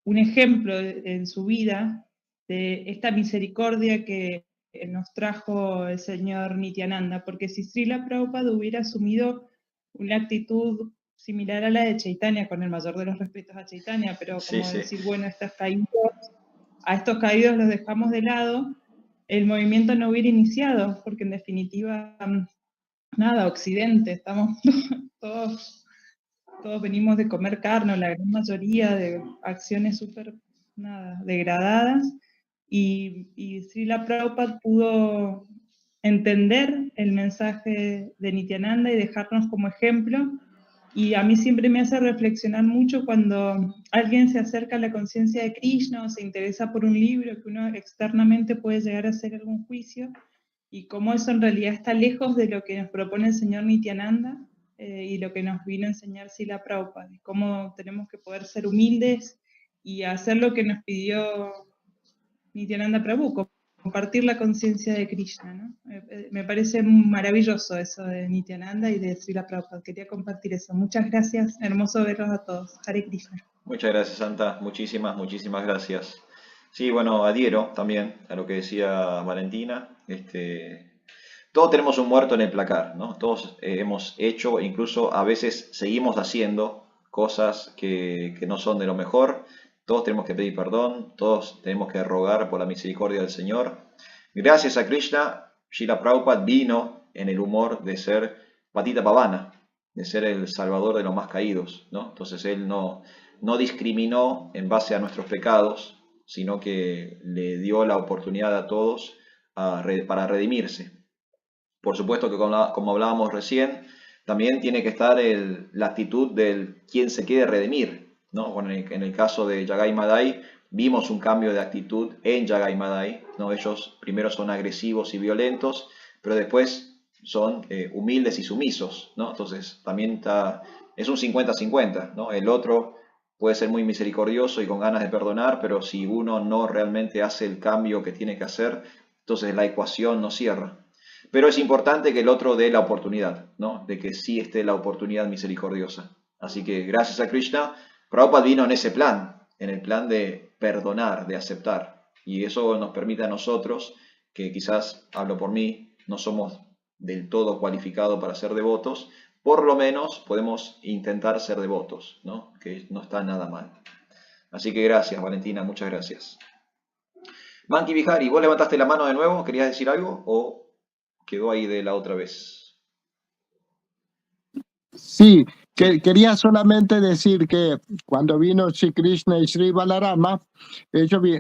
un ejemplo en su vida de esta misericordia que nos trajo el señor Nityananda, porque si Srila Prabhupada hubiera asumido una actitud similar a la de Chaitanya, con el mayor de los respetos a Chaitanya, pero como decir, bueno, a estos caídos los dejamos de lado, el movimiento no hubiera iniciado, porque en definitiva, nada, Occidente, estamos todos venimos de comer carne, la gran mayoría de acciones súper degradadas, y Srila Prabhupada pudo entender el mensaje de Nityananda y dejarnos como ejemplo, y a mí siempre me hace reflexionar mucho cuando alguien se acerca a la conciencia de Krishna o se interesa por un libro que uno externamente puede llegar a hacer algún juicio, y cómo eso en realidad está lejos de lo que nos propone el señor Nityananda, y lo que nos vino a enseñar Srila Prabhupada, cómo tenemos que poder ser humildes y hacer lo que nos pidió Nityananda Prabhu, compartir la conciencia de Krishna, ¿no? Me parece maravilloso eso de Nityananda y de Srila Prabhupada. Quería compartir eso. Muchas gracias. Hermoso verlos a todos. Hare Krishna. Muchas gracias, Santa. Muchísimas gracias. Sí, bueno, adhiero también a lo que decía Valentina. Todos tenemos un muerto en el placar, ¿no? Todos hemos hecho, incluso a veces seguimos haciendo cosas que no son de lo mejor. Todos tenemos que pedir perdón, todos tenemos que rogar por la misericordia del Señor. Gracias a Krishna, Srila Prabhupada vino en el humor de ser Patita Pavana, de ser el salvador de los más caídos, ¿no? Entonces él no discriminó en base a nuestros pecados, sino que le dio la oportunidad a todos para redimirse. Por supuesto que como hablábamos recién, también tiene que estar la actitud del quien se quiere redimir, ¿no? Bueno, en el caso de Jagai Madai, vimos un cambio de actitud en Jagai Madai, ¿no? Ellos primero son agresivos y violentos, pero después son humildes y sumisos, ¿no? Entonces también es un 50-50, ¿no? El otro puede ser muy misericordioso y con ganas de perdonar, pero si uno no realmente hace el cambio que tiene que hacer, entonces la ecuación no cierra. Pero es importante que el otro dé la oportunidad, ¿no? De que sí esté la oportunidad misericordiosa. Así que gracias a Krishna, Prabhupada vino en ese plan, en el plan de perdonar, de aceptar. Y eso nos permite a nosotros, que quizás, hablo por mí, no somos del todo cualificados para ser devotos, por lo menos podemos intentar ser devotos, ¿no? Que no está nada mal. Así que gracias, Valentina, muchas gracias. Banki Vihari, ¿vos levantaste la mano de nuevo? ¿Querías decir algo o quedó ahí de la otra vez? Sí, quería solamente decir que cuando vino Sri Krishna y Sri Balarama,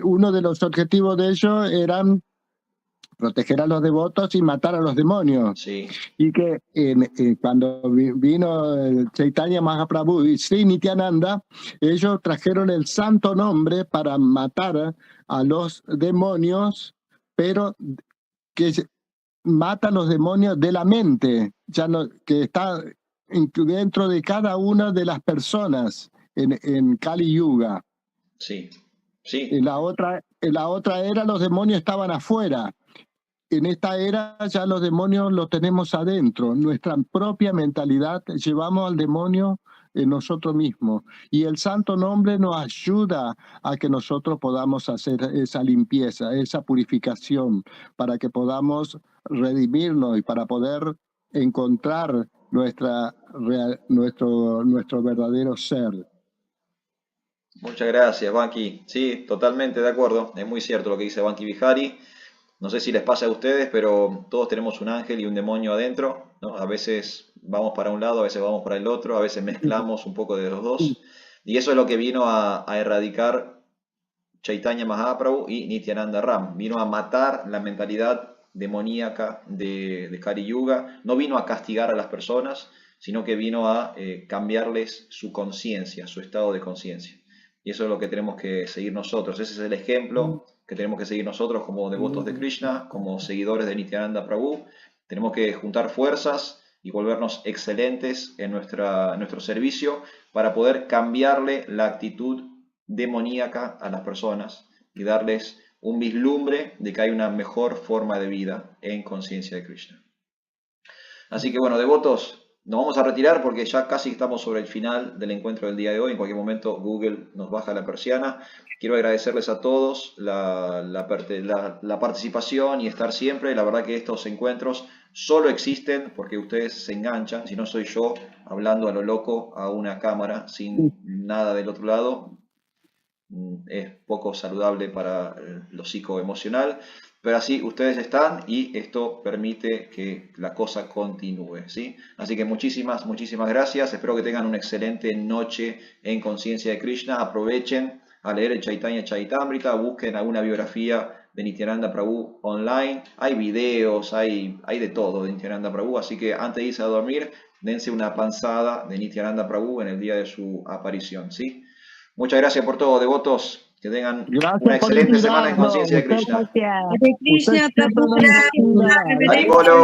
uno de los objetivos de ellos eran proteger a los devotos y matar a los demonios. Sí. Y que cuando vino Chaitanya Mahaprabhu y Sri Nityananda, ellos trajeron el santo nombre para matar a los demonios, pero que mata a los demonios de la mente, ya no, que está dentro de cada una de las personas en Kali Yuga. Sí, sí. En la otra era los demonios estaban afuera. En esta era ya los demonios los tenemos adentro. Nuestra propia mentalidad llevamos al demonio en nosotros mismos. Y el santo nombre nos ayuda a que nosotros podamos hacer esa limpieza, esa purificación, para que podamos redimirnos y para poder encontrar nuestro verdadero ser. Muchas gracias, Banki. Sí, totalmente de acuerdo. Es muy cierto lo que dice Banki Vihari. No sé si les pasa a ustedes, pero todos tenemos un ángel y un demonio adentro, ¿no? A veces vamos para un lado, a veces vamos para el otro, a veces mezclamos un poco de los dos. Y eso es lo que vino a erradicar Chaitanya Mahaprabhu y Nityananda Ram. Vino a matar la mentalidad demoníaca de Kali Yuga. No vino a castigar a las personas, sino que vino a cambiarles su conciencia, su estado de conciencia. Y eso es lo que tenemos que seguir nosotros. Ese es el ejemplo que tenemos que seguir nosotros como devotos de Krishna, como seguidores de Nityananda Prabhu. Tenemos que juntar fuerzas y volvernos excelentes en nuestro servicio para poder cambiarle la actitud demoníaca a las personas y darles un vislumbre de que hay una mejor forma de vida en conciencia de Krishna. Así que bueno, devotos, nos vamos a retirar porque ya casi estamos sobre el final del encuentro del día de hoy. En cualquier momento Google nos baja la persiana. Quiero agradecerles a todos la participación y estar siempre. La verdad que estos encuentros solo existen porque ustedes se enganchan. Si no soy yo hablando a lo loco a una cámara sin nada del otro lado, es poco saludable para lo psicoemocional. Pero así ustedes están y esto permite que la cosa continúe, ¿sí? Así que muchísimas gracias. Espero que tengan una excelente noche en conciencia de Krishna. Aprovechen a leer el Chaitanya Charitamrita, busquen alguna biografía de Nityananda Prabhu online. Hay videos, hay de todo de Nityananda Prabhu. Así que antes de irse a dormir, dense una panzada de Nityananda Prabhu en el día de su aparición, ¿sí? Muchas gracias por todo, devotos. Que tengan una excelente semana en conciencia de Krishna. Gracias. Hare Krishna, Prabhu. Hare Bolo.